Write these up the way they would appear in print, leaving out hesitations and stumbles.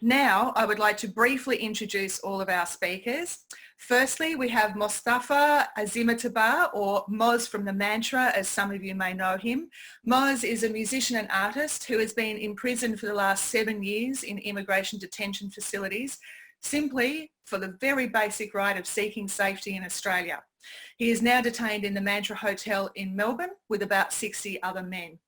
Now, I would like to briefly introduce all of our speakers. Firstly, we have Mustafa Azimataba, or Moz from the Mantra, as some of you may know him. Moz is a musician and artist who has been imprisoned for the last 7 years in immigration detention facilities, simply for the very basic right of seeking safety in Australia. He is now detained in the Mantra Hotel in Melbourne with about 60 other men.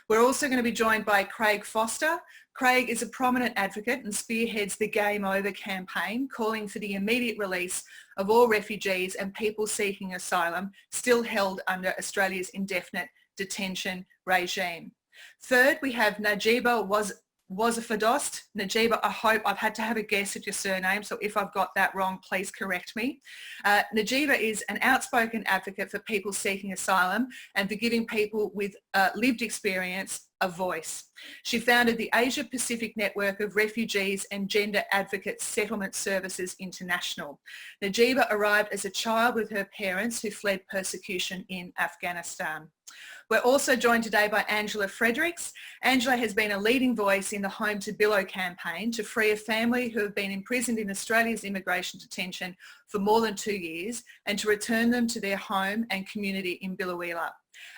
We're also going to be joined by Craig Foster. Craig is a prominent advocate and spearheads the Game Over campaign, calling for the immediate release of all refugees and people seeking asylum still held under Australia's indefinite detention regime. Third, we have Najeeba Wazefadost. Najeeba, I hope I've had to have a guess at your surname, so if I've got that wrong, please correct me. Najeeba is an outspoken advocate for people seeking asylum and for giving people with lived experience a voice. She founded the Asia Pacific Network of Refugees and Gender Advocates Settlement Services International. Najeeba arrived as a child with her parents who fled persecution in Afghanistan. We're also joined today by Angela Fredericks. Angela has been a leading voice in the Home to Biloela campaign to free a family who have been imprisoned in Australia's immigration detention for more than 2 years and to return them to their home and community in Biloela.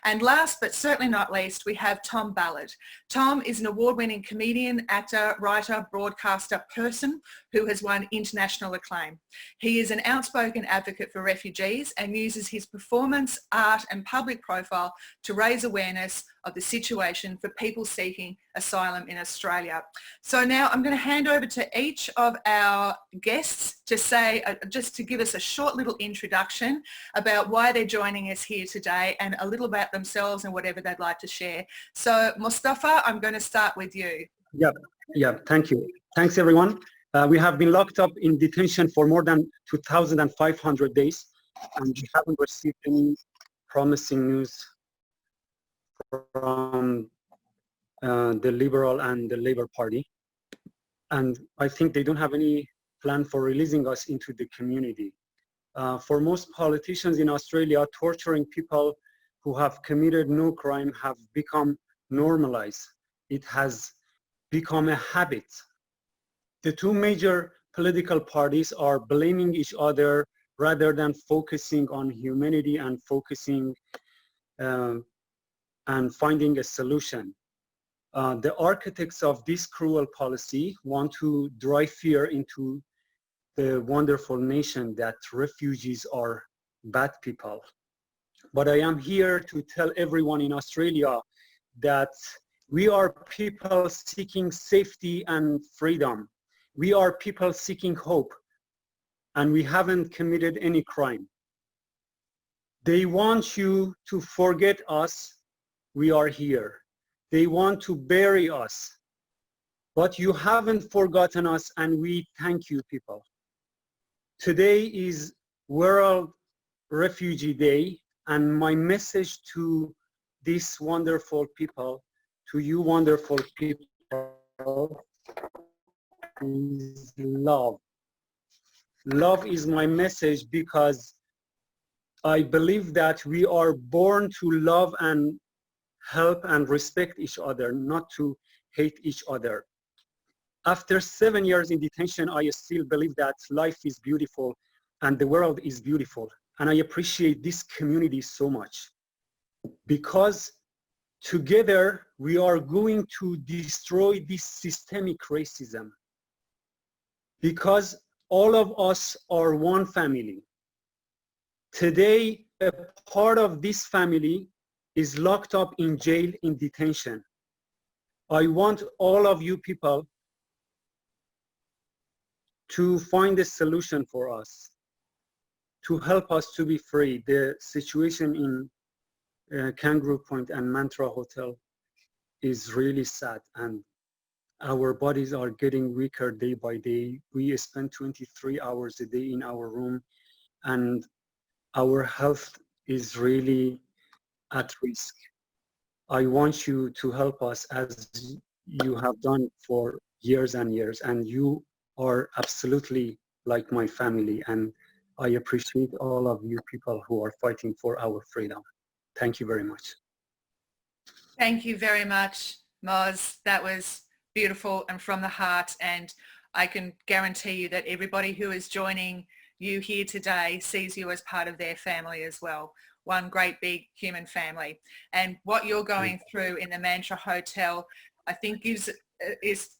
And last but certainly not least, we have Tom Ballard. Tom is an award-winning comedian, actor, writer, broadcaster, person who has won international acclaim. He is an outspoken advocate for refugees and uses his performance, art and public profile to raise awareness of the situation for people seeking asylum in Australia. So now I'm going to hand over to each of our guests to say, just to give us a short little introduction about why they're joining us here today and a little about themselves and whatever they'd like to share. So Mustafa, I'm going to start with you. Yeah, thank you. Thanks everyone. We have been locked up in detention for more than 2,500 days and we haven't received any promising news from the Liberal and the Labour Party. And I think they don't have any plan for releasing us into the community. For most politicians in Australia, torturing people who have committed no crime have become normalized. It has become a habit. The two major political parties are blaming each other rather than focusing on humanity and focusing and finding a solution. The architects of this cruel policy want to drive fear into the wonderful nation that refugees are bad people. But I am here to tell everyone in Australia that we are people seeking safety and freedom. We are people seeking hope, and we haven't committed any crime. They want you to forget us. We are here. They want to bury us, but you haven't forgotten us, and we thank you, people. Today is World Refugee Day, and my message to these wonderful people, to you wonderful people, is love. Love is my message because I believe that we are born to love and help and respect each other, not to hate each other. After 7 years in detention, I still believe that life is beautiful and the world is beautiful. And I appreciate this community so much because together we are going to destroy this systemic racism, because all of us are one family. Today, a part of this family is locked up in jail in detention. I want all of you people to find a solution for us, to help us to be free. The situation in Kangaroo Point and Mantra Hotel is really sad, and our bodies are getting weaker day by day. We spend 23 hours a day in our room, and our health is really at risk. I want you to help us as you have done for years and years, and you are absolutely like my family, and I appreciate all of you people who are fighting for our freedom. Thank you very much. Thank you very much, Moz. That was beautiful and from the heart, and I can guarantee you that everybody who is joining you here today sees you as part of their family as well. One great big human family. And what you're going through in the Mantra Hotel, I think gives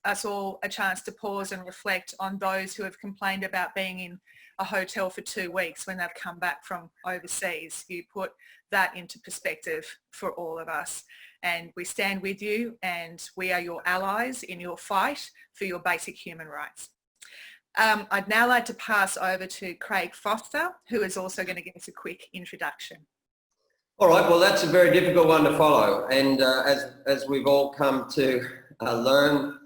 us all a chance to pause and reflect on those who have complained about being in a hotel for 2 weeks when they've come back from overseas. You put that into perspective for all of us. And we stand with you, and we are your allies in your fight for your basic human rights. I'd now like to pass over to Craig Foster, who is also going to give us a quick introduction. All right, well, that's a very difficult one to follow. And as we've all come to learn,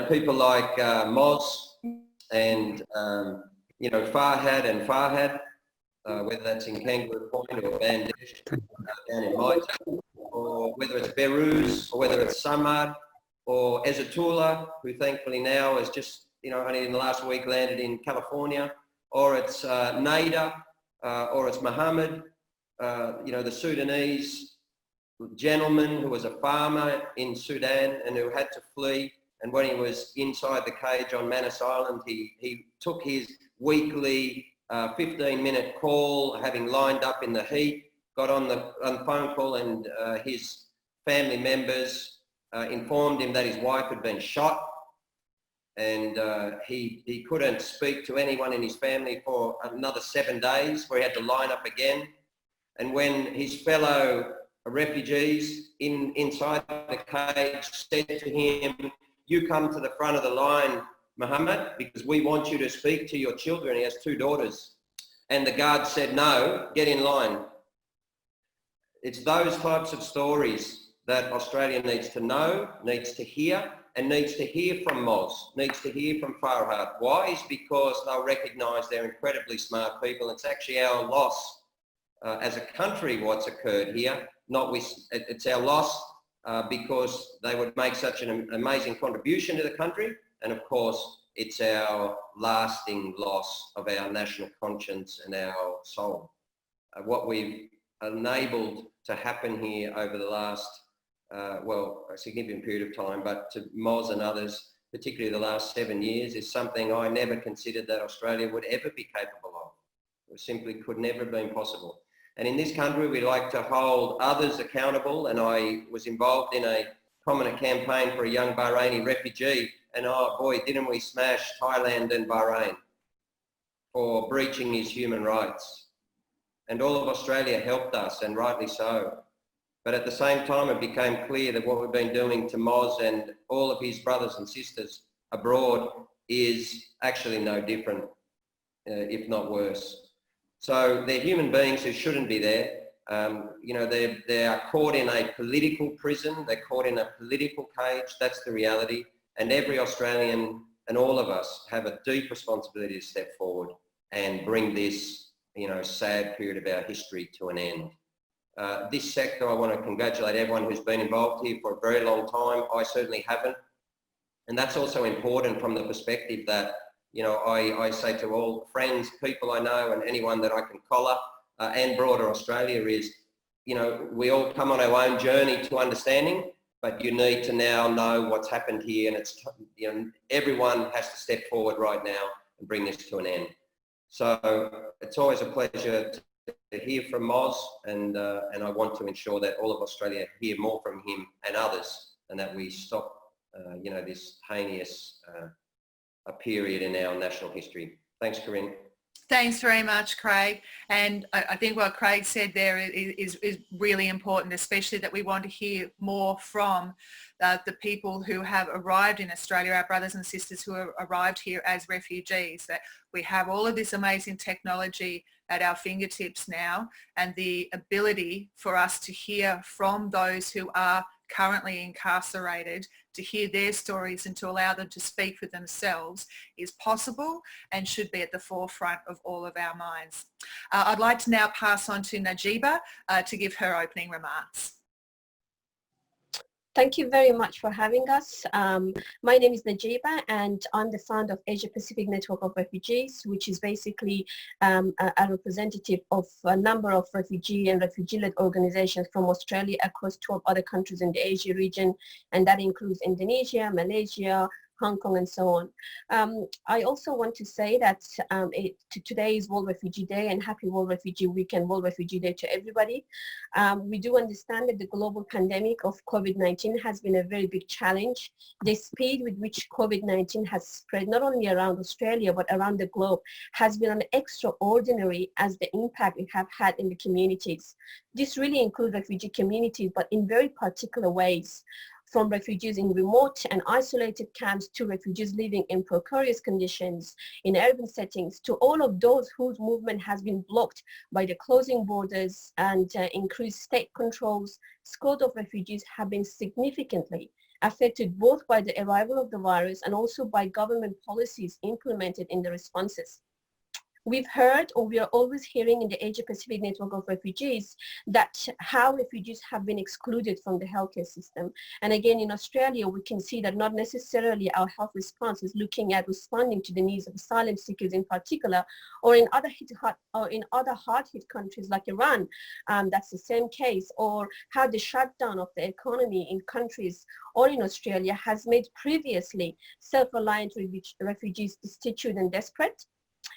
people like Moz and, Farhad and Farhad, whether that's in Kangaroo Point or Bandesh down in my town, or whether it's Beirut, or whether it's Samad, or Ezatullah, who thankfully now has just, only in the last week landed in California, or it's Naida, or it's Mohammed, the Sudanese gentleman who was a farmer in Sudan and who had to flee. And when he was inside the cage on Manus Island, he took his weekly 15-minute call, having lined up in the heat, got on the phone call, and his family members informed him that his wife had been shot, and he couldn't speak to anyone in his family for another 7 days, where he had to line up again. And when his fellow refugees inside the cage said to him, "You come to the front of the line, Mohammed, because we want you to speak to your children." He has 2 daughters. And the guard said, "No, get in line." It's those types of stories that Australia needs to know, needs to hear, and needs to hear from Moz, needs to hear from Farhad. Why? Is because they'll recognise they're incredibly smart people. It's actually our loss as a country what's occurred here. It's our loss because they would make such an amazing contribution to the country, and of course it's our lasting loss of our national conscience and our soul. What we've enabled to happen here over the last, a significant period of time, but to Moz and others, particularly the last 7 years, is something I never considered that Australia would ever be capable of. It simply could never have been possible. And in this country, we like to hold others accountable. And I was involved in a prominent campaign for a young Bahraini refugee. And oh boy, didn't we smash Thailand and Bahrain for breaching his human rights. And all of Australia helped us, and rightly so. But at the same time, it became clear that what we've been doing to Moz and all of his brothers and sisters abroad is actually no different, if not worse. So they're human beings who shouldn't be there. They are caught in a political prison. They're caught in a political cage. That's the reality. And every Australian and all of us have a deep responsibility to step forward and bring this, sad period of our history to an end. This sector, I want to congratulate everyone who's been involved here for a very long time. I certainly haven't. And that's also important from the perspective that I say to all friends, people I know, and anyone that I can collar, and broader Australia is, we all come on our own journey to understanding, but you need to now know what's happened here, and it's, everyone has to step forward right now and bring this to an end. So it's always a pleasure to hear from Moz, and I want to ensure that all of Australia hear more from him and others, and that we stop, this heinous a period in our national history. Thanks, Corinne. Thanks very much, Craig. And I think what Craig said there is really important, especially that we want to hear more from the people who have arrived in Australia, our brothers and sisters who have arrived here as refugees, that we have all of this amazing technology at our fingertips now, and the ability for us to hear from those who are currently incarcerated, to hear their stories and to allow them to speak for themselves is possible and should be at the forefront of all of our minds. I'd like to now pass on to Najeeba to give her opening remarks. Thank you very much for having us. My name is Najeeba and I'm the founder of Asia Pacific Network of Refugees, which is basically a representative of a number of refugee and refugee-led organizations from Australia across 12 other countries in the Asia region, and that includes Indonesia, Malaysia, Hong Kong, and so on. I also want to say that today is World Refugee Day, and happy World Refugee Week and World Refugee Day to everybody. We do understand that the global pandemic of COVID-19 has been a very big challenge. The speed with which COVID-19 has spread not only around Australia but around the globe has been extraordinary as the impact it have had in the communities. This really includes refugee communities, but in very particular ways, from refugees in remote and isolated camps to refugees living in precarious conditions in urban settings, to all of those whose movement has been blocked by the closing borders and increased state controls. Scores of refugees have been significantly affected both by the arrival of the virus and also by government policies implemented in the responses. We've heard, or we are always hearing in the Asia Pacific Network of Refugees, that how refugees have been excluded from the healthcare system. And again, in Australia, we can see that not necessarily our health response is looking at responding to the needs of asylum seekers in particular, or in other hard-hit countries like Iran, that's the same case, or how the shutdown of the economy in countries or in Australia has made previously self-reliant refugees destitute and desperate,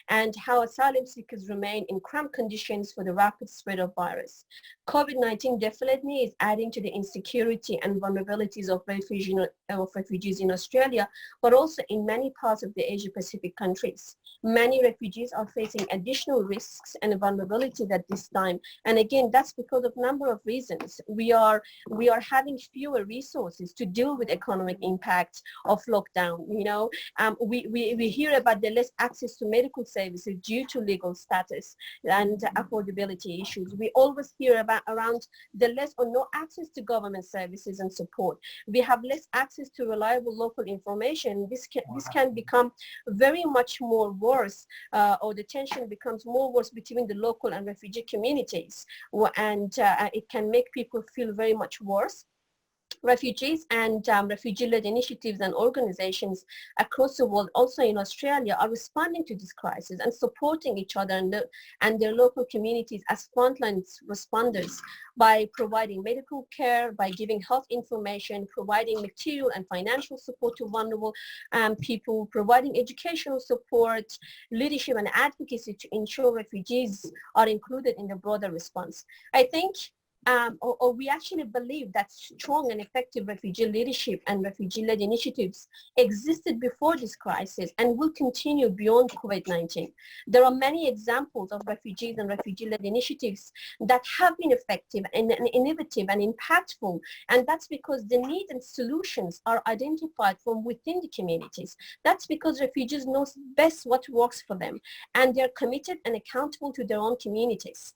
and how asylum seekers remain in cramped conditions for the rapid spread of virus. COVID-19 definitely is adding to the insecurity and vulnerabilities of refugees in Australia, but also in many parts of the Asia Pacific countries. Many refugees are facing additional risks and vulnerabilities at this time. And again, that's because of a number of reasons. We are having fewer resources to deal with economic impact of lockdown. You know, we hear about the less access to medical services due to legal status and affordability issues. We always hear about around the less or no access to government services and support. We have less access to reliable local information. This can become very much more worse, or the tension becomes more worse between the local and refugee communities, and it can make people feel very much worse. Refugees and refugee-led initiatives and organizations across the world, also in Australia, are responding to this crisis and supporting each other and their local communities as frontline responders by providing medical care, by giving health information, providing material and financial support to vulnerable people, providing educational support, leadership and advocacy to ensure refugees are included in the broader response. I think we actually believe that strong and effective refugee leadership and refugee-led initiatives existed before this crisis and will continue beyond COVID-19. There are many examples of refugees and refugee-led initiatives that have been effective and innovative and impactful, and that's because the need and solutions are identified from within the communities. That's because refugees know best what works for them, and they're committed and accountable to their own communities.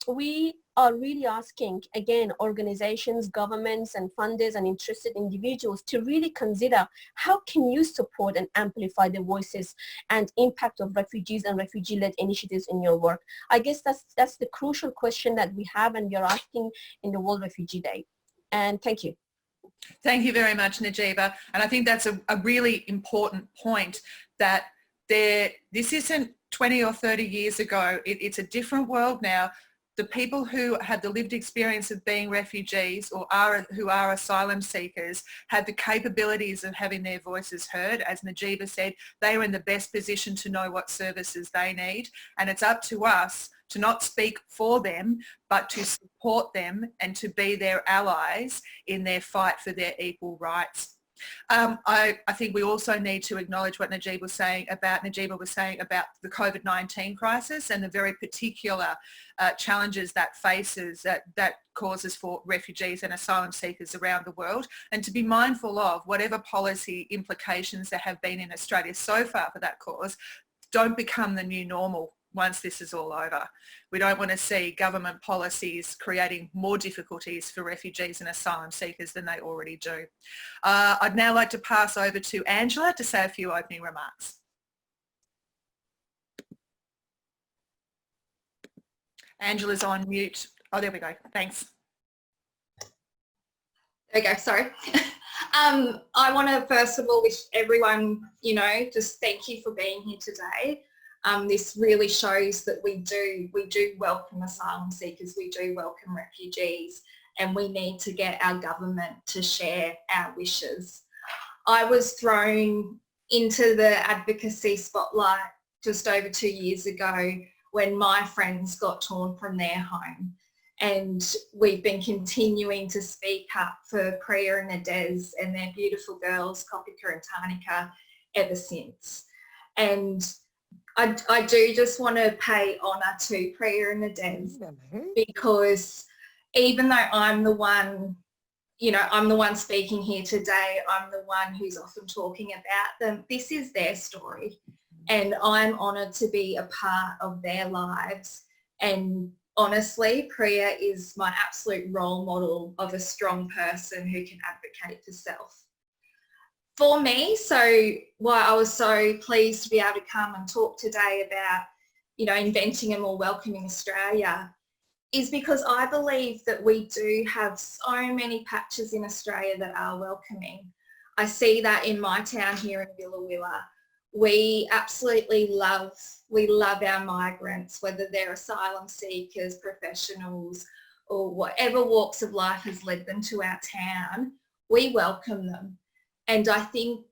We are really asking, again, organizations, governments, and funders and interested individuals to really consider how can you support and amplify the voices and impact of refugees and refugee-led initiatives in your work. I guess that's the crucial question that we have and we are asking in the World Refugee Day. And thank you. Thank you very much, Najeeba. And I think that's a really important point, that this isn't 20 or 30 years ago. It's a different world now. The people who had the lived experience of being refugees or who are asylum seekers had the capabilities of having their voices heard. As Najeeba said, they are in the best position to know what services they need, and it's up to us to not speak for them, but to support them and to be their allies in their fight for their equal rights. I think we also need to acknowledge what Najeeba was saying about the COVID-19 crisis and the very particular challenges that faces, that causes for refugees and asylum seekers around the world, and to be mindful of whatever policy implications there have been in Australia so far for that cause don't become the new normal once this is all over. We don't want to see government policies creating more difficulties for refugees and asylum seekers than they already do. I'd now like to pass over to Angela to say a few opening remarks. Angela's on mute. Oh, there we go. Thanks. Okay, sorry. I want to first of all wish everyone, just thank you for being here today. This really shows that we do welcome asylum seekers, we do welcome refugees, and we need to get our government to share our wishes. I was thrown into the advocacy spotlight just over 2 years ago when my friends got torn from their home. And we've been continuing to speak up for Priya and Nadez and their beautiful girls, Kopika and Tanika, ever since. And I do just want to pay honour to Priya and Nadez, because even though I'm the one, I'm the one speaking here today, I'm the one who's often talking about them, this is their story. And I'm honoured to be a part of their lives. And honestly, Priya is my absolute role model of a strong person who can advocate for self. For me, so why I was so pleased to be able to come and talk today about, inventing a more welcoming Australia, is because I believe that we do have so many patches in Australia that are welcoming. I see that in my town here in Biloela. We absolutely love our migrants, whether they're asylum seekers, professionals, or whatever walks of life has led them to our town. We welcome them. And I think,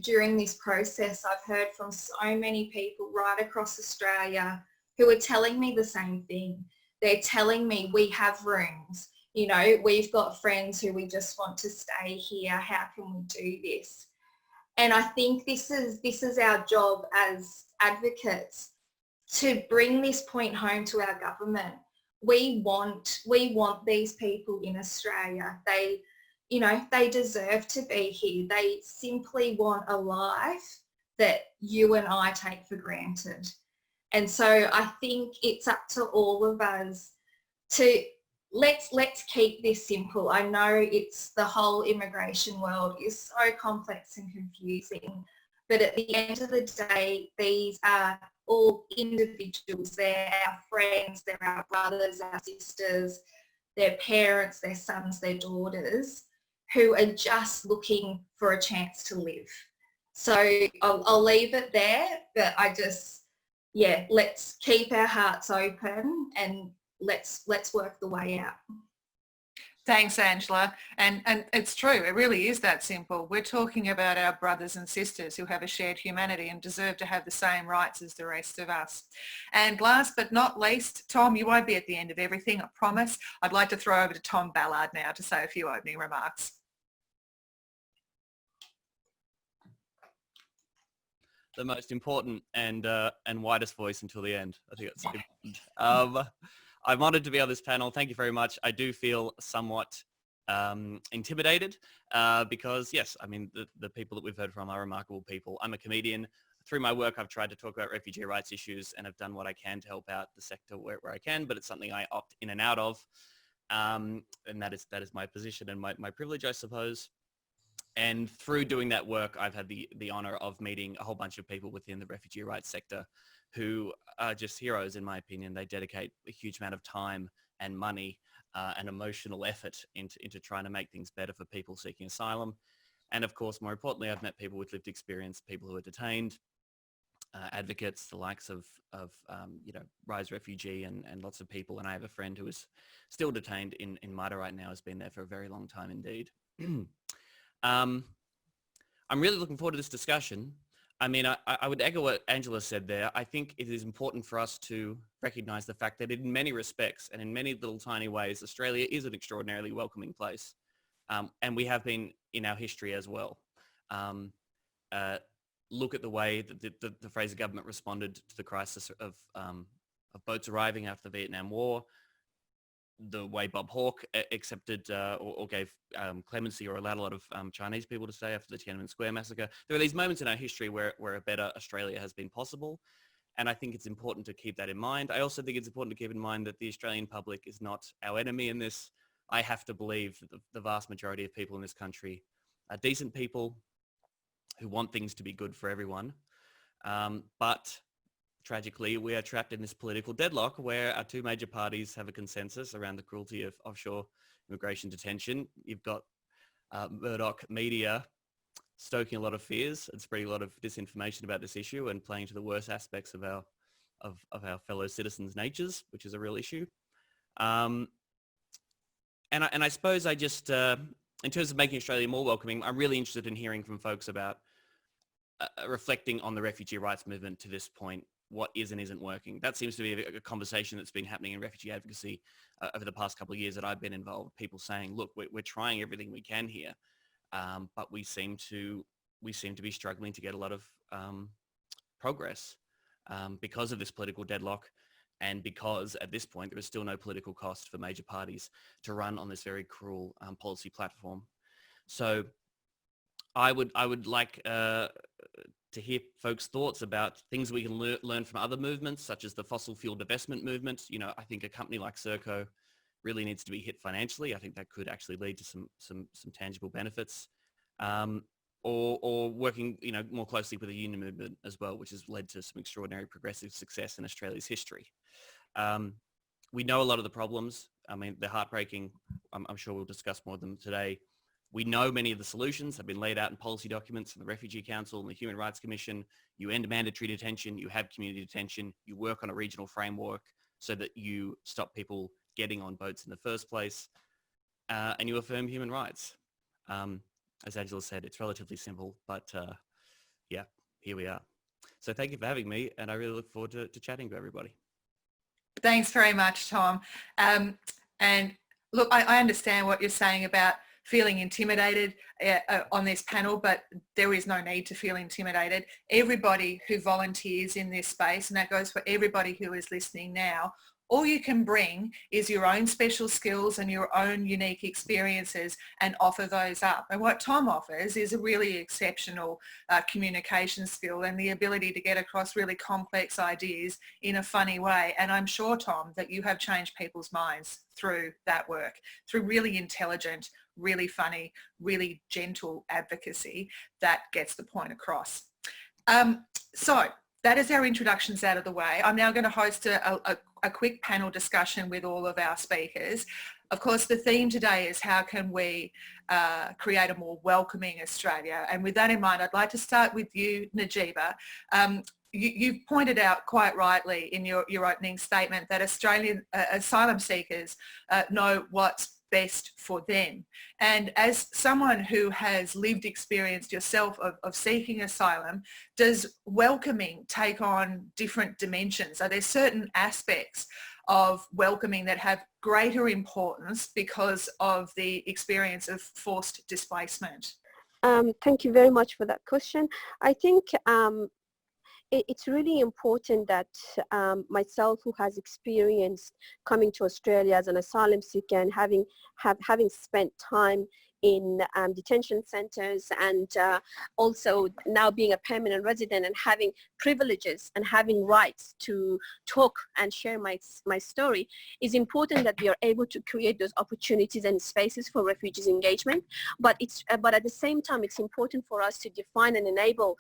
during this process, I've heard from so many people right across Australia who are telling me the same thing. They're telling me we have rooms, we've got friends who we just want to stay here. How can we do this? And I think this is our job as advocates, to bring this point home to our government. We want these people in Australia. They deserve to be here. They simply want a life that you and I take for granted. And so I think it's up to all of us to let's keep this simple. I know it's the whole immigration world is so complex and confusing, but at the end of the day, these are all individuals. They're our friends, they're our brothers, our sisters, their parents, their sons, their daughters, who are just looking for a chance to live. So I'll leave it there, but let's keep our hearts open and let's work the way out. Thanks, Angela. And it's true, it really is that simple. We're talking about our brothers and sisters who have a shared humanity and deserve to have the same rights as the rest of us. And last but not least, Tom, you won't be at the end of everything, I promise. I'd like to throw over to Tom Ballard now to say a few opening remarks. The most important and widest voice until the end. I think that's important. I'm honoured to be on this panel. Thank you very much. I do feel somewhat intimidated because, yes, I mean, the people that we've heard from are remarkable people. I'm a comedian. Through my work, I've tried to talk about refugee rights issues and have done what I can to help out the sector where I can, but it's something I opt in and out of. And that is my position and my privilege, I suppose. And through doing that work, I've had the honour of meeting a whole bunch of people within the refugee rights sector who are just heroes, in my opinion. They dedicate a huge amount of time and money and emotional effort into trying to make things better for people seeking asylum. And of course, more importantly, I've met people with lived experience, people who are detained, advocates, the likes of Rise Refugee and lots of people. And I have a friend who is still detained in MITA right now, has been there for a very long time indeed. I'm really looking forward to this discussion. I mean, I would echo what Angela said there. I think it is important for us to recognise the fact that in many respects and in many little tiny ways, Australia is an extraordinarily welcoming place. And we have been in our history as well. Look at the way that the Fraser government responded to the crisis of boats arriving after the Vietnam War, the way Bob Hawke accepted or gave clemency or allowed a lot of Chinese people to stay after the Tiananmen Square massacre. There are these moments in our history where a better Australia has been possible. And I think it's important to keep that in mind. I also think it's important to keep in mind that the Australian public is not our enemy in this. I have to believe that the vast majority of people in this country are decent people who want things to be good for everyone. But tragically, we are trapped in this political deadlock where our two major parties have a consensus around the cruelty of offshore immigration detention. You've got Murdoch media stoking a lot of fears and spreading a lot of disinformation about this issue and playing to the worst aspects of our fellow citizens' natures, which is a real issue. And I suppose I just, in terms of making Australia more welcoming, I'm really interested in hearing from folks about reflecting on the refugee rights movement to this point, what is and isn't working. That seems to be a conversation that's been happening in refugee advocacy over the past couple of years that I've been involved. People saying, look, we're trying everything we can here, but we seem to be struggling to get a lot of progress because of this political deadlock, and because at this point there is still no political cost for major parties to run on this very cruel policy platform. So I would like to hear folks' thoughts about things we can learn from other movements, such as the fossil fuel divestment movement. You know, I think a company like Serco really needs to be hit financially. I think that could actually lead to some tangible benefits. Or working, you know, more closely with the union movement as well, which has led to some extraordinary progressive success in Australia's history. We know a lot of the problems. I mean, they're heartbreaking. I'm sure we'll discuss more of them today. We know many of the solutions have been laid out in policy documents from the Refugee Council and the Human Rights Commission. You end mandatory detention, you have community detention, you work on a regional framework so that you stop people getting on boats in the first place, and you affirm human rights. As Angela said, it's relatively simple, but yeah, here we are. So thank you for having me, and I really look forward to chatting to everybody. Thanks very much, Tom. And look, I understand what you're saying about feeling intimidated on this panel, but there is no need to feel intimidated. Everybody who volunteers in this space, and that goes for everybody who is listening now, all you can bring is your own special skills and your own unique experiences and offer those up. And what Tom offers is a really exceptional communication skill and the ability to get across really complex ideas in a funny way. And I'm sure, Tom, that you have changed people's minds through that work, through really intelligent, really funny, really gentle advocacy that gets the point across. So that is our introductions out of the way. I'm now going to host a quick panel discussion with all of our speakers. Of course, the theme today is how can we create a more welcoming Australia? And with that in mind, I'd like to start with you, Najeeba. You pointed out quite rightly in your opening statement that Australian asylum seekers know what's best for them. And as someone who has lived experience yourself of seeking asylum, does welcoming take on different dimensions? Are there certain aspects of welcoming that have greater importance because of the experience of forced displacement? Thank you very much for that question. I think it's really important that myself, who has experienced coming to Australia as an asylum seeker and having spent time in detention centers and also now being a permanent resident and having privileges and having rights to talk and share my story, is important that we are able to create those opportunities and spaces for refugees engagement. But at the same time, it's important for us to define and enable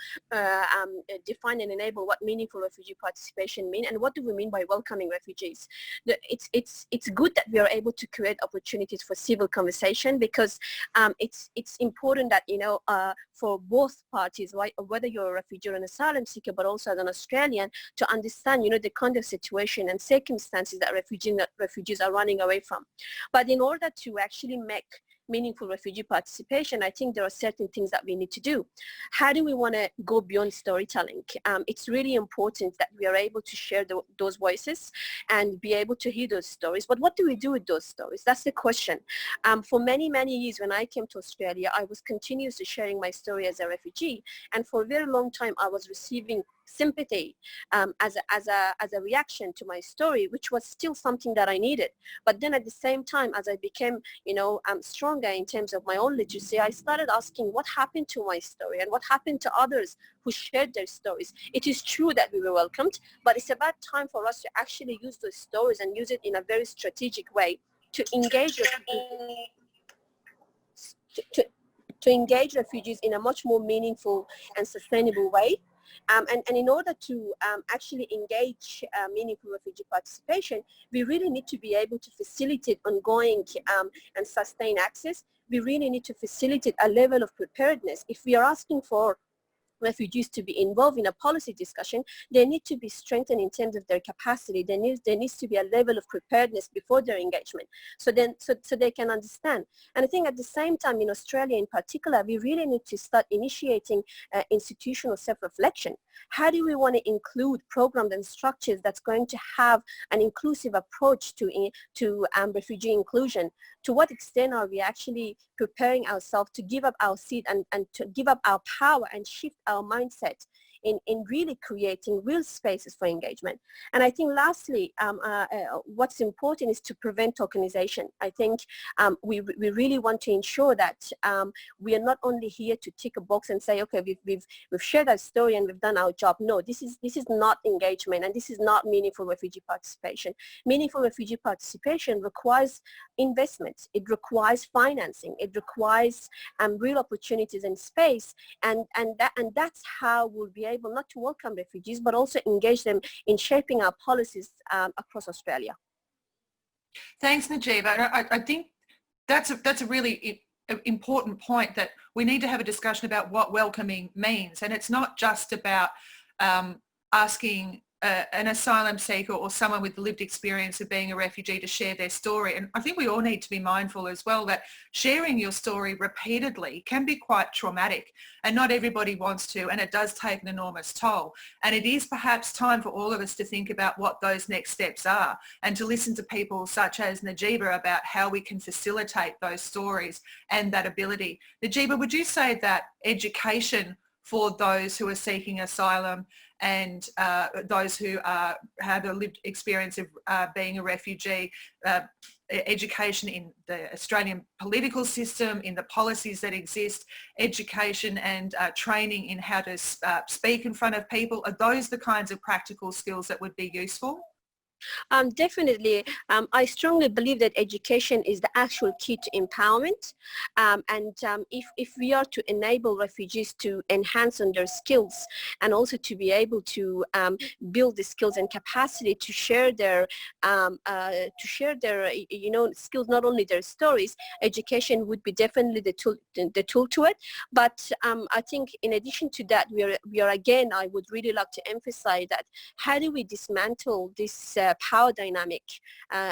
what meaningful refugee participation mean, and what do we mean by welcoming refugees. It's good that we are able to create opportunities for civil conversation, because it's important that, you know, for both parties, right, whether you're a refugee or an asylum seeker, but also as an Australian, to understand, you know, the kind of situation and circumstances that refugees are running away from. But in order to actually make meaningful refugee participation, I think there are certain things that we need to do. How do we want to go beyond storytelling? It's really important that we are able to share those voices and be able to hear those stories. But what do we do with those stories? That's the question. For many, many years when I came to Australia, I was continuously sharing my story as a refugee. And for a very long time, I was receiving sympathy as a reaction to my story, which was still something that I needed. But then at the same time, as I became, you know, stronger in terms of my own literacy, I started asking what happened to my story and what happened to others who shared their stories. It is true that we were welcomed, but it's about time for us to actually use those stories and use it in a very strategic way to engage to engage refugees in a much more meaningful and sustainable way. And in order to actually engage meaningful refugee participation, we really need to be able to facilitate ongoing and sustain access. we really need to facilitate a level of preparedness. If we are asking for refugees to be involved in a policy discussion, they need to be strengthened in terms of their capacity. There needs to be a level of preparedness before their engagement, so they can understand. And I think at the same time, in Australia in particular, we really need to start initiating institutional self-reflection. How do we want to include programs and structures that's going to have an inclusive approach to refugee inclusion? To what extent are we actually preparing ourselves to give up our seat and to give up our power and shift our mindset in really creating real spaces for engagement? And I think lastly, what's important is to prevent tokenization. I think we really want to ensure that we are not only here to tick a box and say, okay, we've shared our story and we've done our job. No, this is not engagement, and this is not meaningful refugee participation. Meaningful refugee participation requires investment. It requires financing. It requires real opportunities and space, and that's how we'll be able not to welcome refugees, but also engage them in shaping our policies across Australia. Thanks, Najeeba. I think that's a really important point, that we need to have a discussion about what welcoming means. And it's not just about asking an asylum seeker or someone with the lived experience of being a refugee to share their story. And I think we all need to be mindful as well that sharing your story repeatedly can be quite traumatic, and not everybody wants to, and it does take an enormous toll. And it is perhaps time for all of us to think about what those next steps are, and to listen to people such as Najeeba about how we can facilitate those stories and that ability. Najeeba, would you say that education for those who are seeking asylum and those who have a lived experience of being a refugee, education in the Australian political system, in the policies that exist, education and training in how to speak in front of people, are those the kinds of practical skills that would be useful? Definitely. I strongly believe that education is the actual key to empowerment. If we are to enable refugees to enhance on their skills, and also to be able to build the skills and capacity to share their skills, not only their stories, education would be definitely the tool to it. But I think in addition to that, we are again, I would really like to emphasize that how do we dismantle this power dynamic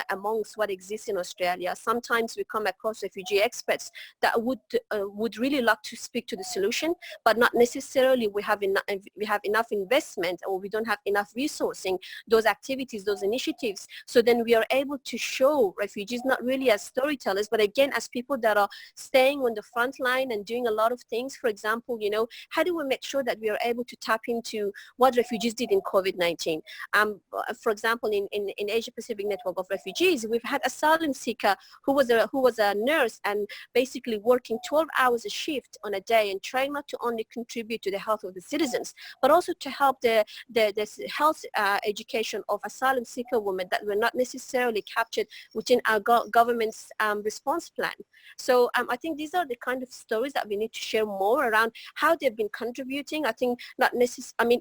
amongst what exists in Australia? Sometimes we come across refugee experts that would really like to speak to the solution, but not necessarily we have enough investment, or we don't have enough resourcing those activities, those initiatives. So then we are able to show refugees not really as storytellers, but again as people that are staying on the front line and doing a lot of things. For example, how do we make sure that we are able to tap into what refugees did in COVID-19? For example, in Asia Pacific Network of Refugees, we've had asylum seeker who was a nurse and basically working 12 hours a shift on a day and trying not to only contribute to the health of the citizens, but also to help the health education of asylum seeker women that were not necessarily captured within our government's response plan. So I think these are the kind of stories that we need to share more around how they've been contributing. I think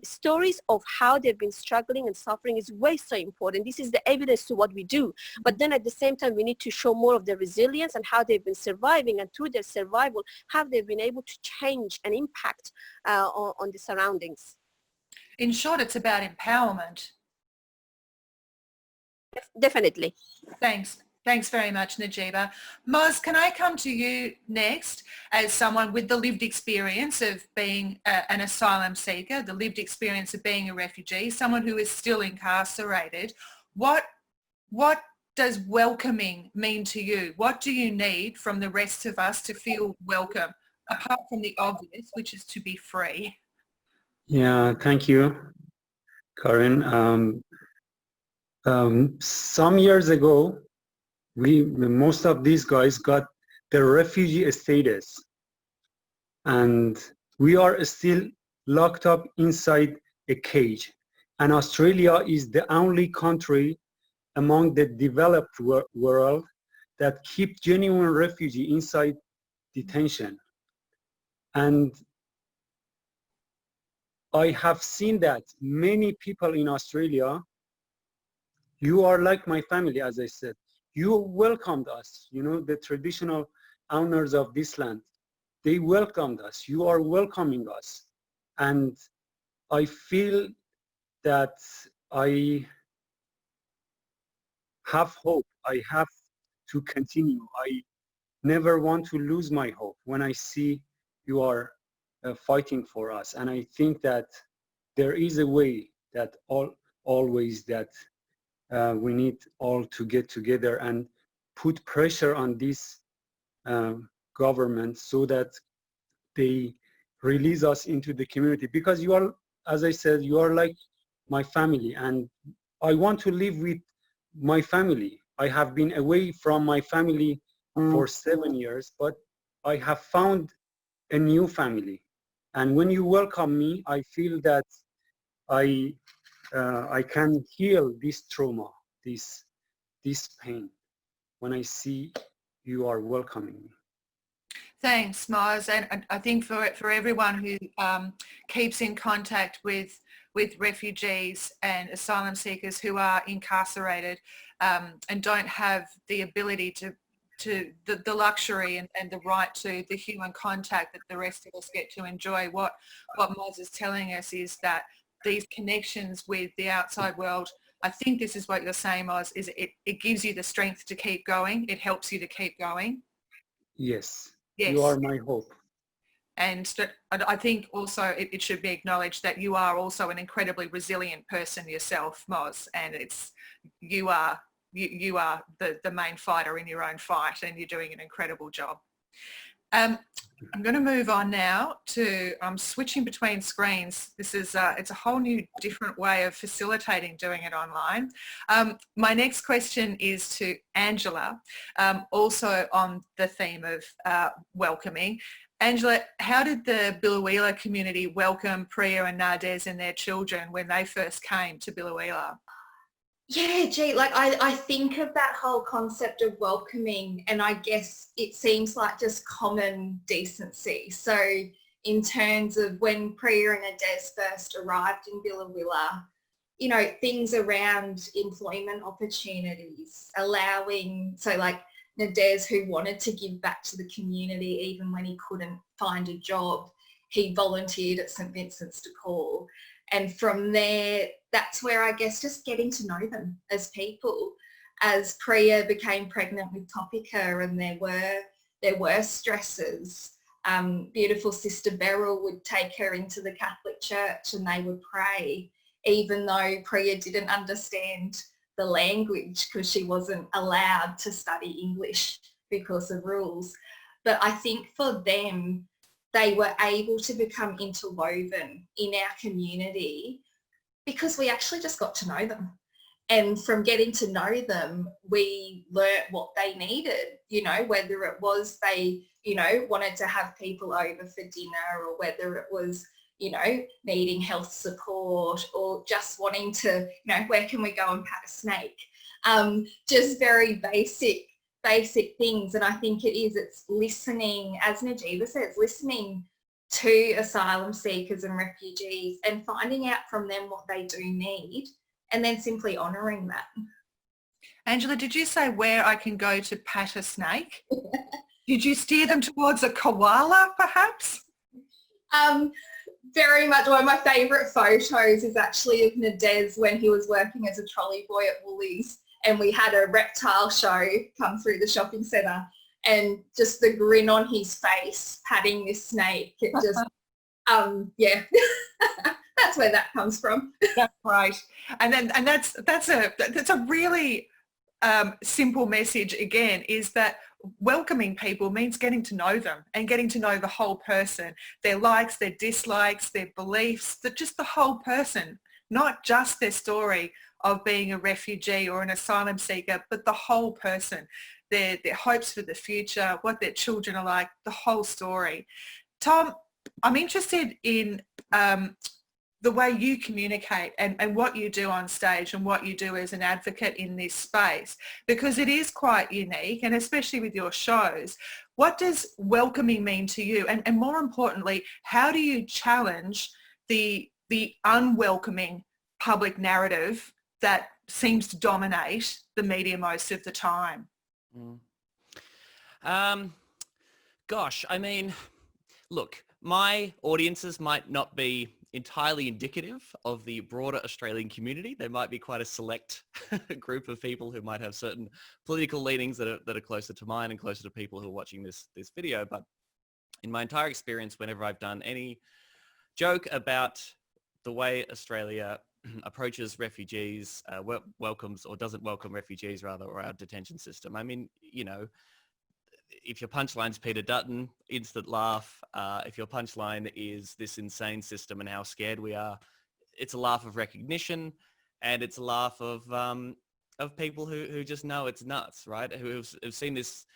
stories of how they've been struggling and suffering is way so important. This is the evidence to what we do. But then at the same time, we need to show more of their resilience and how they've been surviving, and through their survival, how they've been able to change and impact on the surroundings. In short, it's about empowerment. Definitely. Thanks very much, Najeeba. Moz, can I come to you next as someone with the lived experience of being an asylum seeker, the lived experience of being a refugee, someone who is still incarcerated? What does welcoming mean to you? What do you need from the rest of us to feel welcome, apart from the obvious, which is to be free? Yeah, thank you, Corinne. Some years ago, most of these guys got the refugee status, and we are still locked up inside a cage. And Australia is the only country among the developed world that keep genuine refugee inside detention. And I have seen that many people in Australia, you are like my family, as I said. You welcomed us, the traditional owners of this land, they welcomed us. You are welcoming us. And I feel that I have hope. I have to continue. I never want to lose my hope when I see you are fighting for us. And I think that there is a way that always that we need all to get together and put pressure on this government so that they release us into the community, because you are, as I said, you are like my family, and I want to live with my family. I have been away from my family for 7 years, but I have found a new family. And when you welcome me, I feel that I can heal this trauma, this pain, when I see you are welcoming me. Thanks, Moz. And I think for everyone who keeps in contact with refugees and asylum seekers who are incarcerated and don't have the ability to the luxury and the right to the human contact that the rest of us get to enjoy, what Moz is telling us is that these connections with the outside world, I think this is what you're saying, Moz, is it gives you the strength to keep going. It helps you to keep going. Yes. Yes. You are my hope. And I think also it should be acknowledged that you are also an incredibly resilient person yourself, Moz, and you are the main fighter in your own fight, and you're doing an incredible job. I'm going to move on now to switching between screens. This is it's a whole new different way of facilitating doing it online. My next question is to Angela, also on the theme of welcoming. Angela, how did the Biloela community welcome Priya and Nades and their children when they first came to Biloela? Yeah, gee, like I think of that whole concept of welcoming, and I guess it seems like just common decency. So in terms of when Priya and Nades first arrived in Biloela, you know, things around employment opportunities, allowing, so like Nades, who wanted to give back to the community even when he couldn't find a job, he volunteered at St Vincent's de Paul. And from there, that's where I guess just getting to know them as people. As Priya became pregnant with Topika and there were stresses, beautiful Sister Beryl would take her into the Catholic Church and they would pray, even though Priya didn't understand the language because she wasn't allowed to study English because of rules. But I think for them, they were able to become interwoven in our community because we actually just got to know them. And from getting to know them, we learnt what they needed, you know, whether it was they, you know, wanted to have people over for dinner, or whether it was, you know, needing health support, or just wanting to, you know, where can we go and pat a snake? Just very basic things. And I think it's listening, as Najeeba says, listening to asylum seekers and refugees and finding out from them what they do need, and then simply honouring that. Angela, did you say where I can go to pat a snake? Did you steer them towards a koala, perhaps? Very much. One of my favourite photos is actually of Nades when he was working as a trolley boy at Woolies, and we had a reptile show come through the shopping centre, and just the grin on his face patting this snake. It just, yeah, that's where that comes from. That's right. And that's a really simple message again, is that welcoming people means getting to know them and getting to know the whole person, their likes, their dislikes, their beliefs, just the whole person, not just their story of being a refugee or an asylum seeker, but the whole person, their hopes for the future, what their children are like, the whole story. Tom, I'm interested in the way you communicate and what you do on stage and what you do as an advocate in this space, because it is quite unique, and especially with your shows. What does welcoming mean to you? And more importantly, how do you challenge the unwelcoming public narrative that seems to dominate the media most of the time? Gosh, I mean, look, my audiences might not be entirely indicative of the broader Australian community. They might be quite a select group of people who might have certain political leanings that are closer to mine and closer to people who are watching this video. But in my entire experience, whenever I've done any joke about the way Australia approaches refugees, welcomes or doesn't welcome refugees rather, or our detention system, I mean, you know, if your punchline's Peter Dutton, instant laugh. If your punchline is this insane system and how scared we are, it's a laugh of recognition, and it's a laugh of people who just know it's nuts, right? Who've seen this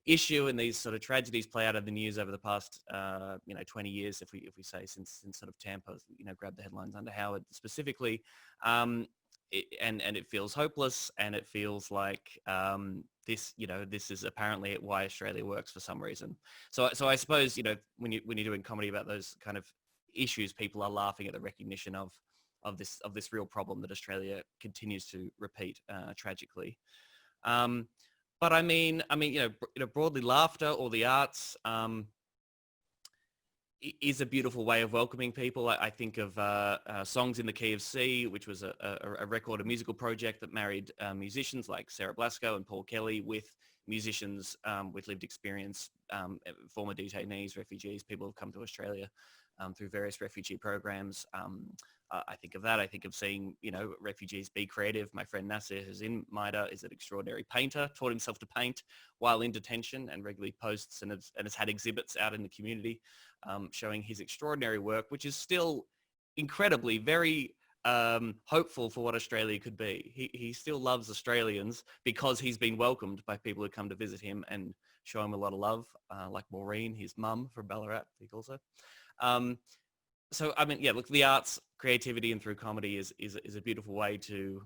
issue and these sort of tragedies play out in the news over the past 20 years, if we say since sort of Tampa, grabbed the headlines under Howard specifically, and it feels hopeless, and it feels like this is apparently why Australia works for some reason. So I suppose when you're doing comedy about those kind of issues, people are laughing at the recognition of this real problem that Australia continues to repeat tragically. But I mean, broadly, laughter or the arts is a beautiful way of welcoming people. I think of Songs in the Key of C, which was a record, a musical project that married musicians like Sarah Blasco and Paul Kelly with musicians with lived experience, former detainees, refugees, people who've come to Australia through various refugee programs. I think of that. I think of seeing, refugees be creative. My friend Nasser, who's in MIDA, is an extraordinary painter, taught himself to paint while in detention, and regularly posts and has had exhibits out in the community showing his extraordinary work, which is still incredibly very hopeful for what Australia could be. He still loves Australians because he's been welcomed by people who come to visit him and show him a lot of love, like Maureen, his mum from Ballarat, I think also. So, I mean, yeah, look, the arts, creativity, and through comedy is a beautiful way to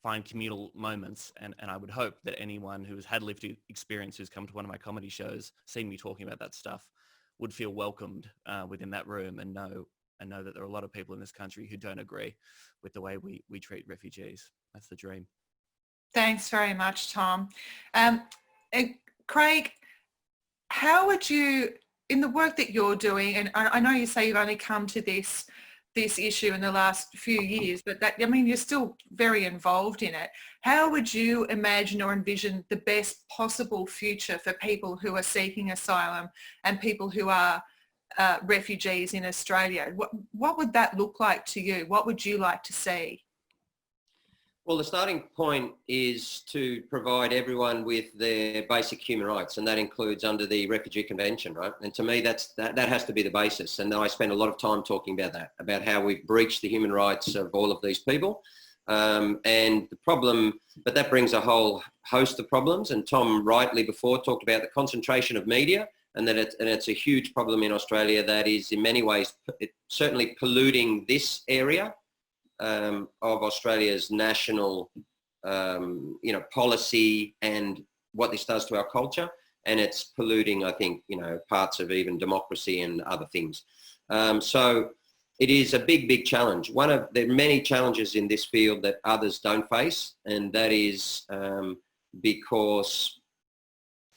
find communal moments. And I would hope that anyone who's had lived experience, who's come to one of my comedy shows, seen me talking about that stuff, would feel welcomed within that room and know that there are a lot of people in this country who don't agree with the way we treat refugees. That's the dream. Thanks very much, Tom. Craig, how would you, in the work that you're doing, and I know you say you've only come to this issue in the last few years, but you're still very involved in it. How would you imagine or envision the best possible future for people who are seeking asylum and people who are refugees in Australia? What would that look like to you? What would you like to see? Well, the starting point is to provide everyone with their basic human rights, and that includes under the Refugee Convention, right? And to me, that has to be the basis. And I spend a lot of time talking about that, about how we've breached the human rights of all of these people. And the problem, but that brings a whole host of problems. And Tom rightly before talked about the concentration of media, and that it's a huge problem in Australia that is in many ways certainly polluting this area of Australia's national, policy and what this does to our culture, and it's polluting, I think, parts of even democracy and other things. So it is a big, big challenge. There are many challenges in this field that others don't face, and that is because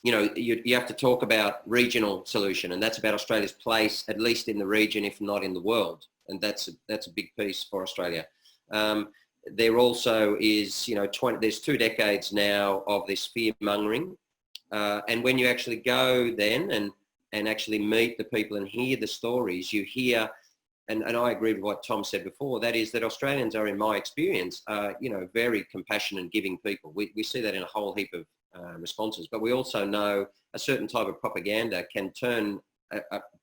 you have to talk about regional solution, and that's about Australia's place, at least in the region, if not in the world. And that's a big piece for Australia. There also is, there's 2 decades now of this fear mongering. And when you actually go then and actually meet the people and hear the stories, you hear, and I agree with what Tom said before, that is that Australians are, in my experience, very compassionate and giving people. We see that in a whole heap of responses, but we also know a certain type of propaganda can turn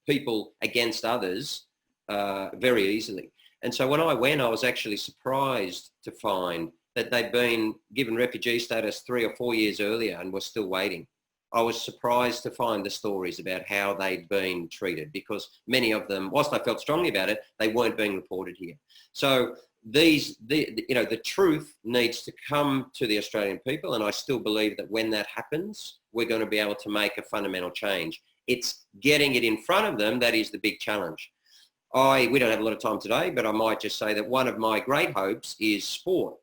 people against others very easily. And so when I went, I was actually surprised to find that they'd been given refugee status 3 or 4 years earlier and were still waiting. I was surprised to find the stories about how they'd been treated, because many of them, whilst I felt strongly about it, they weren't being reported here. So the truth needs to come to the Australian people, and I still believe that when that happens, we're going to be able to make a fundamental change. It's getting it in front of them that is the big challenge. We don't have a lot of time today, but I might just say that one of my great hopes is sport.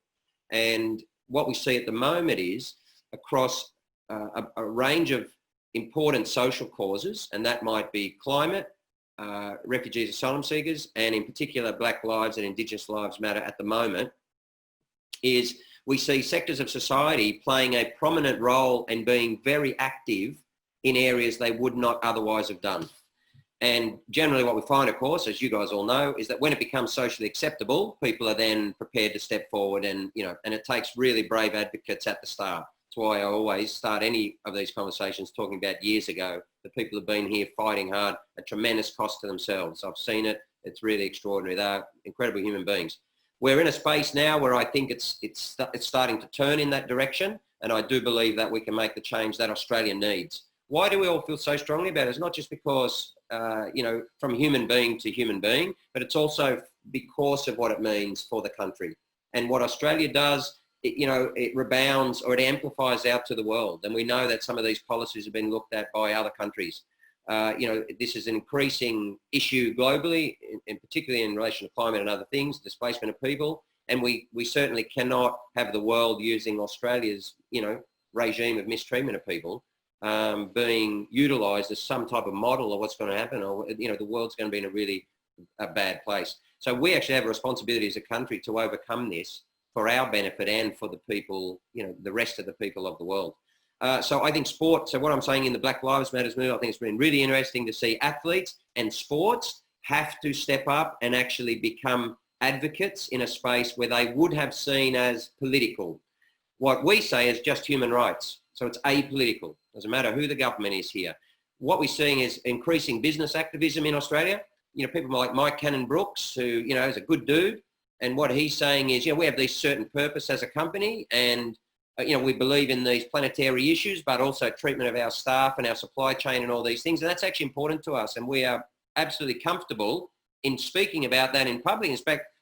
And what we see at the moment is across a range of important social causes, and that might be climate, refugees, asylum seekers, and in particular Black lives and Indigenous lives matter at the moment, is we see sectors of society playing a prominent role and being very active in areas they would not otherwise have done. And generally what we find, of course, as you guys all know, is that when it becomes socially acceptable, people are then prepared to step forward, and, you know, and it takes really brave advocates at the start. That's why I always start any of these conversations talking about years ago, the people have been here fighting hard at tremendous cost to themselves. I've seen it. It's really extraordinary. They're incredible human beings. We're in a space now where I think it's starting to turn in that direction, and I do believe that we can make the change that Australia needs. Why do we all feel so strongly about it? It's not just because, you know, from human being to human being, but it's also because of what it means for the country. And what Australia does, you know, it rebounds or it amplifies out to the world. And we know that some of these policies have been looked at by other countries. You know, this is an increasing issue globally, and particularly in relation to climate and other things, displacement of people. And we certainly cannot have the world using Australia's, you know, regime of mistreatment of people being utilised as some type of model of what's going to happen, or, you know, the world's going to be in a really bad place. So we actually have a responsibility as a country to overcome this for our benefit and for the people, you know, the rest of the people of the world. So I think sport, so what I'm saying in the Black Lives Matters movement, I think it's been really interesting to see athletes and sports have to step up and actually become advocates in a space where they would have seen as political. What we say is just human rights. So it's apolitical. Doesn't matter who the government is here. What we're seeing is increasing business activism in Australia. You know, people like Mike Cannon-Brookes, who, you know, is a good dude. And what he's saying is, you know, we have this certain purpose as a company, and, you know, we believe in these planetary issues, but also treatment of our staff and our supply chain and all these things. And that's actually important to us. And we are absolutely comfortable in speaking about that in public.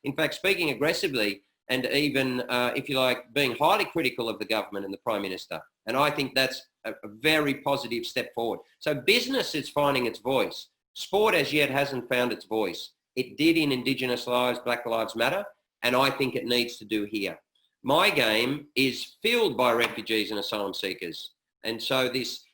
In fact, speaking aggressively, and even, if you like, being highly critical of the government and the Prime Minister. And I think that's a very positive step forward. So business is finding its voice. Sport as yet hasn't found its voice. It did in Indigenous lives, Black Lives Matter, and I think it needs to do here. My game is filled by refugees and asylum seekers. And so this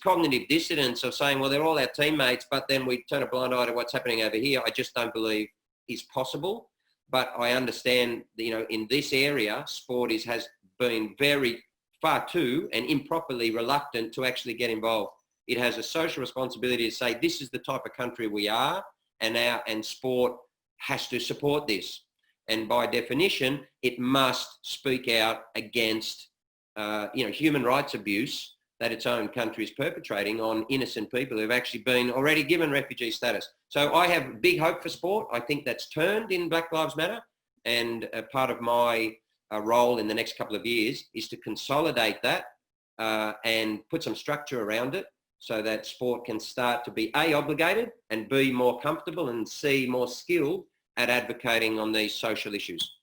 cognitive dissonance of saying, well, they're all our teammates, but then we turn a blind eye to what's happening over here, I just don't believe is possible. But I understand, you know, in this area, sport has been very far too and improperly reluctant to actually get involved. It has a social responsibility to say, this is the type of country we are, and sport has to support this. And by definition, it must speak out against, you know, human rights abuse that its own country is perpetrating on innocent people who have actually been already given refugee status. So I have big hope for sport. I think that's turned in Black Lives Matter, and part of my role in the next couple of years is to consolidate that and put some structure around it so that sport can start to be A, obligated, and B, more comfortable, and C, more skilled at advocating on these social issues.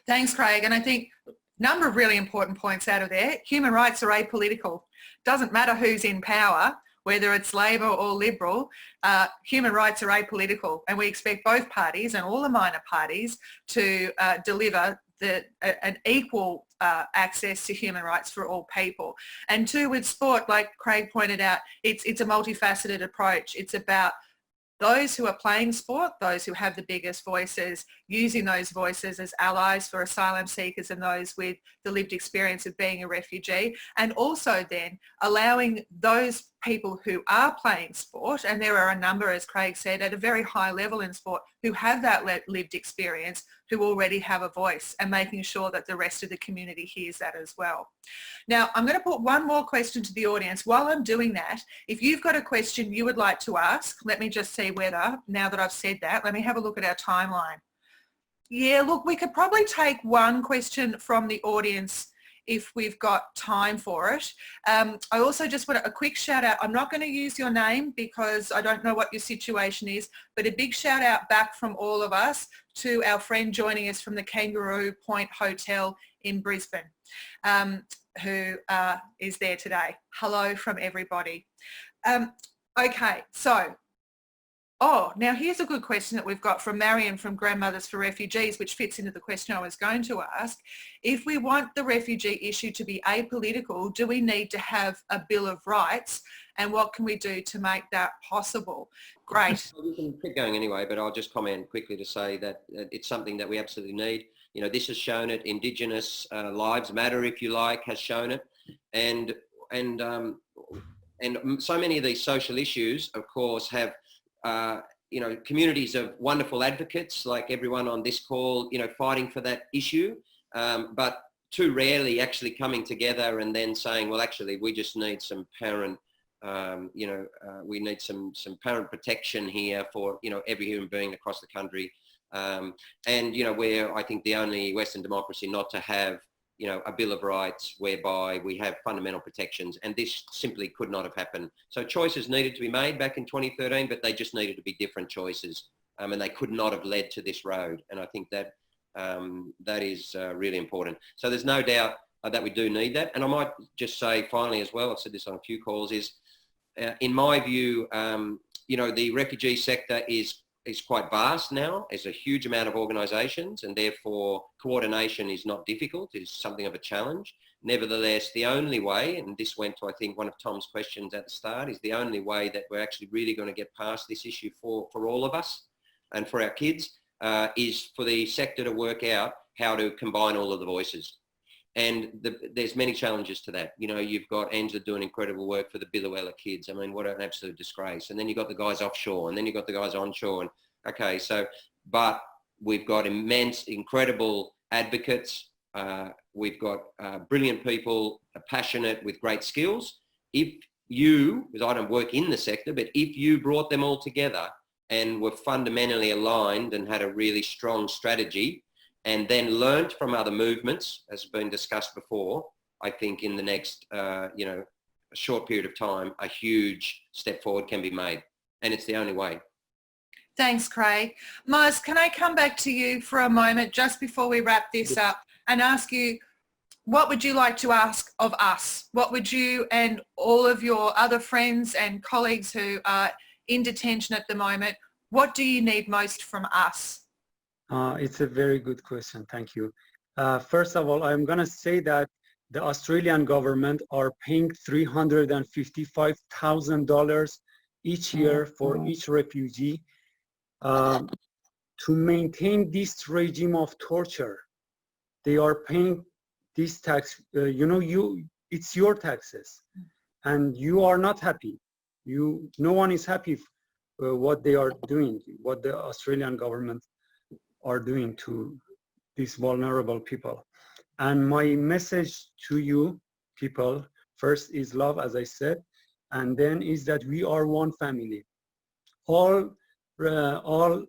Thanks, Craig. And I think a number of really important points out of there. Human rights are apolitical. Doesn't matter who's in power, whether it's Labor or Liberal, human rights are apolitical, and we expect both parties and all the minor parties to deliver an equal access to human rights for all people. And two, with sport, like Craig pointed out, it's a multifaceted approach. It's about those who are playing sport, those who have the biggest voices, using those voices as allies for asylum seekers and those with the lived experience of being a refugee, and also then allowing those people who are playing sport, and there are a number, as Craig said, at a very high level in sport, who have that lived experience, who already have a voice, and making sure that the rest of the community hears that as well. Now, I'm going to put one more question to the audience. While I'm doing that, if you've got a question you would like to ask, let me just see whether, now that I've said that, let me have a look at our timeline. Yeah, look, we could probably take one question from the audience if we've got time for it. I also just want a quick shout out. I'm not going to use your name because I don't know what your situation is, but a big shout out back from all of us to our friend joining us from the Kangaroo Point Hotel in Brisbane, who is there today. Hello from everybody. Okay, so Oh, now here's a good question that we've got from Marion from Grandmothers for Refugees, which fits into the question I was going to ask. If we want the refugee issue to be apolitical, do we need to have a Bill of Rights? And what can we do to make that possible? Great. We can keep going anyway, but I'll just comment quickly to say that it's something that we absolutely need. You know, this has shown it. Indigenous lives matter, if you like, has shown it. And so many of these social issues, of course, have you know, communities of wonderful advocates like everyone on this call, you know, fighting for that issue, but too rarely actually coming together and then saying, well, actually, we just need some parent, you know, we need some parent protection here for, you know, every human being across the country. And, you know, we're, I think, the only Western democracy not to have, you know, a Bill of Rights whereby we have fundamental protections, and this simply could not have happened. So choices needed to be made back in 2013, but they just needed to be different choices, and they could not have led to this road. And I think that that is really important. So there's no doubt that we do need that. And I might just say finally as well, I've said this on a few calls, is in my view, you know, the refugee sector is quite vast now. There's a huge amount of organisations, and therefore coordination is not difficult, it's something of a challenge. Nevertheless, the only way, and this went to, I think, one of Tom's questions at the start, is the only way that we're actually really going to get past this issue for all of us and for our kids is for the sector to work out how to combine all of the voices. And there's many challenges to that. You know, you've got Angela doing incredible work for the Biloela kids. I mean, what an absolute disgrace. And then you've got the guys offshore, and then you've got the guys onshore. And okay, so, but we've got incredible advocates. We've got brilliant people, passionate with great skills. If you, because I don't work in the sector, but if you brought them all together and were fundamentally aligned and had a really strong strategy, and then learnt from other movements, as has been discussed before, I think in the next, you know, a short period of time, a huge step forward can be made. And it's the only way. Thanks, Craig. Moz, can I come back to you for a moment just before we wrap this up and ask you, what would you like to ask of us? What would you and all of your other friends and colleagues who are in detention at the moment, what do you need most from us? It's a very good question. Thank you. First of all, I'm going to say that the Australian government are paying $355,000 each year for each refugee to maintain this regime of torture. They are paying this tax. You know, it's your taxes, and you are not happy. No one is happy what they are doing, what the Australian government are doing to these vulnerable people. And my message to you people, first is love, as I said, and then is that we are one family. All the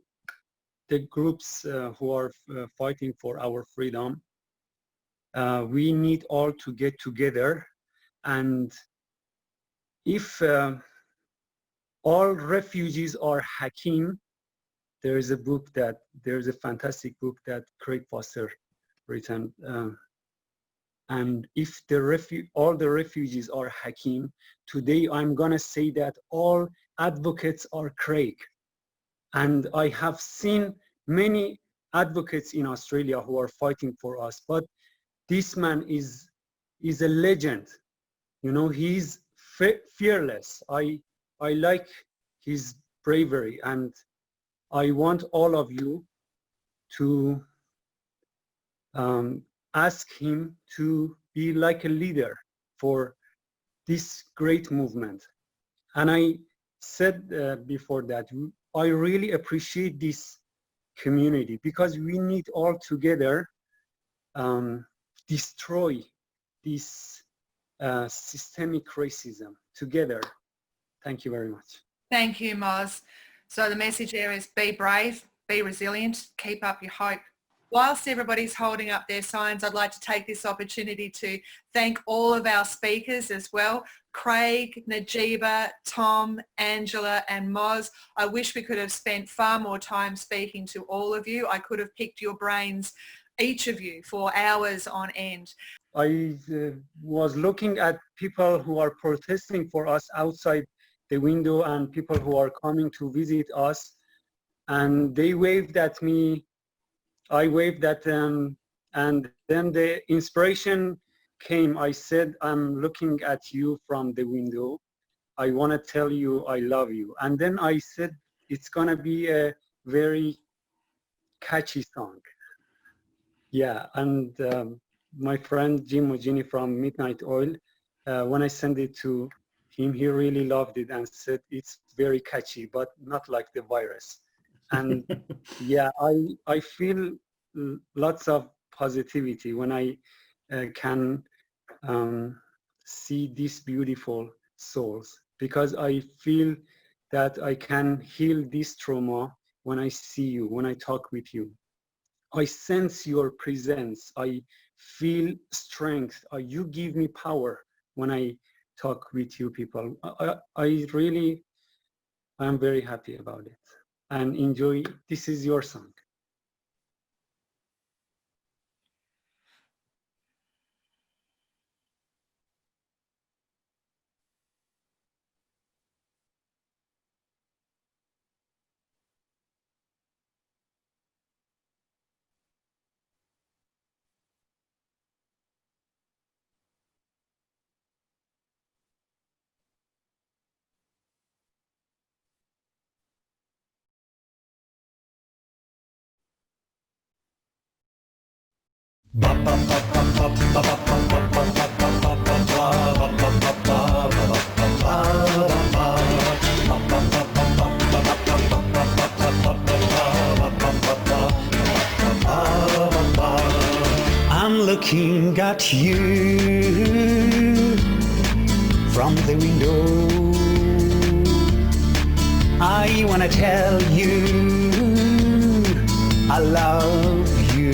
groups who are fighting for our freedom, we need all to get together. And if all refugees are Hakim, there's a fantastic book that Craig Foster written, and if all the refugees are Hakim, today I'm gonna say that all advocates are Craig. And I have seen many advocates in Australia who are fighting for us, but this man is a legend. You know, he's fearless. I like his bravery, and I want all of you to ask him to be like a leader for this great movement. And I said before that, I really appreciate this community because we need all together destroy this systemic racism together. Thank you very much. Thank you, Moz. So the message there is be brave, be resilient, keep up your hope. Whilst everybody's holding up their signs, I'd like to take this opportunity to thank all of our speakers as well. Craig, Najeeba, Tom, Angela and Moz. I wish we could have spent far more time speaking to all of you. I could have picked your brains, each of you, for hours on end. I was looking at people who are protesting for us outside the window and people who are coming to visit us, and they waved at me. I waved at them, and then the inspiration came. I said, I'm looking at you from the window. I want to tell you I love you. And then I said, it's going to be a very catchy song. Yeah, and my friend Jim Mugini from Midnight Oil, when I sent it to him, he really loved it and said it's very catchy, but not like the virus. And yeah, I feel lots of positivity when I can see these beautiful souls, because I feel that I can heal this trauma when I see you, when I talk with you. I sense your presence. I feel strength. You give me power when I talk with you people. I really, I'm very happy about it. And enjoy, this is your song. I'm looking at you from the window. I want to tell you I love you.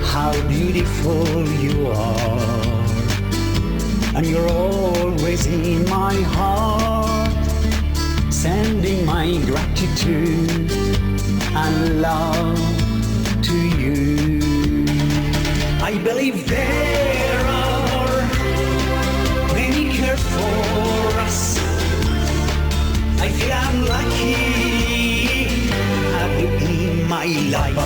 How beautiful you are, and you're always in my heart, sending my gratitude and love to you. I believe there are many care for us. I feel I'm lucky to have you in my life.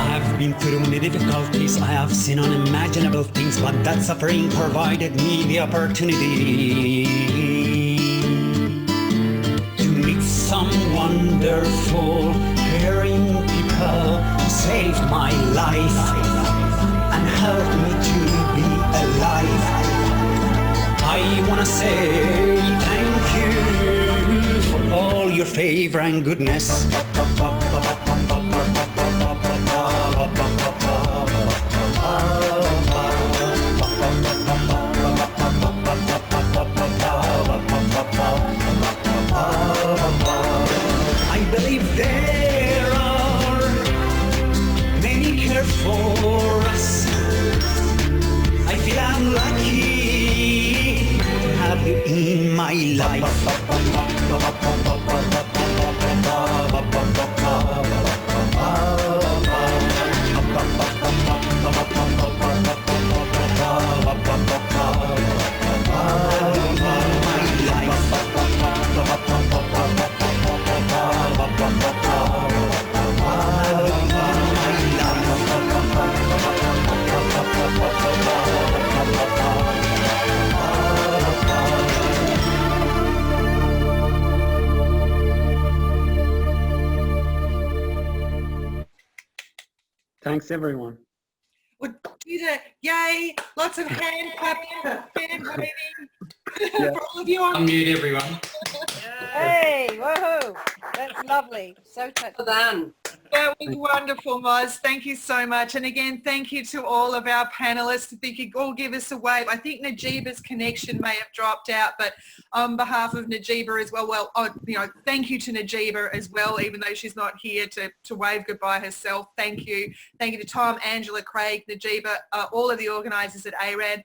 I've been through many difficulties, I have seen unimaginable things, but that suffering provided me the opportunity to meet some wonderful, caring people who saved my life and helped me to be alive. I want to say thank you for all your favor and goodness. I believe there are many care for us. I feel I'm lucky to have you in my life. Thanks, everyone. We'll do the yay, lots of hand clapping, hand waving Yeah. for all of you on. Unmute everyone. Hey, woohoo! That's lovely. So touching. Well done. That was wonderful, Moz. Thank you so much. And again, thank you to all of our panelists. If you could all give us a wave. I think Najeeba's connection may have dropped out, but on behalf of Najeeba as well, thank you to Najeeba as well, even though she's not here to wave goodbye herself. Thank you. Thank you to Tom, Angela, Craig, Najeeba, all of the organisers at ARAD.